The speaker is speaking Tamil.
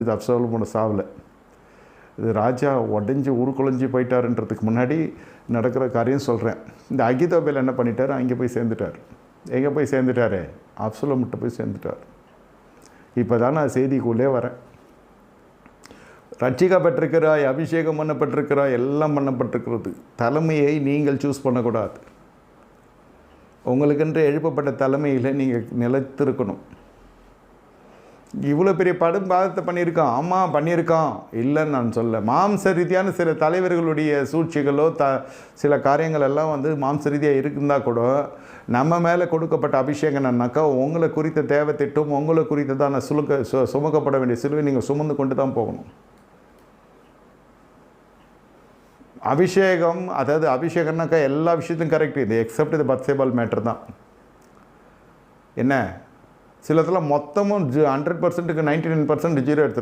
இது அப்சலோமோட சாவில். இது ராஜா உடஞ்சி உருக்குலைஞ்சி போயிட்டாருன்றதுக்கு முன்னாடி நடக்கிற காரியம் சொல்கிறேன். இந்த அகிதோபேல் என்ன பண்ணிட்டார், அங்கே போய் சேர்ந்துட்டார். எங்கே போய் சேர்ந்துட்டாரு? அப்சலோம்கிட்ட போய் சேர்ந்துட்டார். இப்போ தான் நான் செய்திக்குள்ளே வரேன். ரட்சிக்கப்பட்டிருக்கிறாய், அபிஷேகம் பண்ணப்பட்டிருக்கிறாய், எல்லாம் பண்ணப்பட்டிருக்கிறது. தலைமையை நீங்கள் சூஸ் பண்ணக்கூடாது. உங்களுக்கென்று எழுப்பப்பட்ட தலைமையில் நீங்கள் நிலைத்திருக்கணும். இவ்வளோ பெரிய பாதத்தை பண்ணியிருக்கான். ஆமாம் பண்ணியிருக்கான், இல்லைன்னு நான் சொல்ல. மாம்ச ரீதியான சில தலைவர்களுடைய சூழ்ச்சிகளோ சில காரியங்கள் எல்லாம் வந்து மாம்ச ரீதியாக இருக்குந்தா கூட நம்ம மேலே கொடுக்கப்பட்ட அபிஷேகம்னாக்கா உங்களை குறித்த தேவை திட்டம், உங்களை குறித்ததான சுமக்கப்பட வேண்டிய சிலுவை நீங்கள் சுமந்து கொண்டு தான் போகணும். அபிஷேகம், அதாவது அபிஷேகம்னாக்கா எல்லா விஷயத்தையும் கரெக்ட். இது எக்ஸப்ட் இது பத்சேபால் மேட்டர் தான். என்ன சிலதெல்லாம் மொத்தமும் 100%க்கு 99% 0 எடுத்துருப்பாங்க.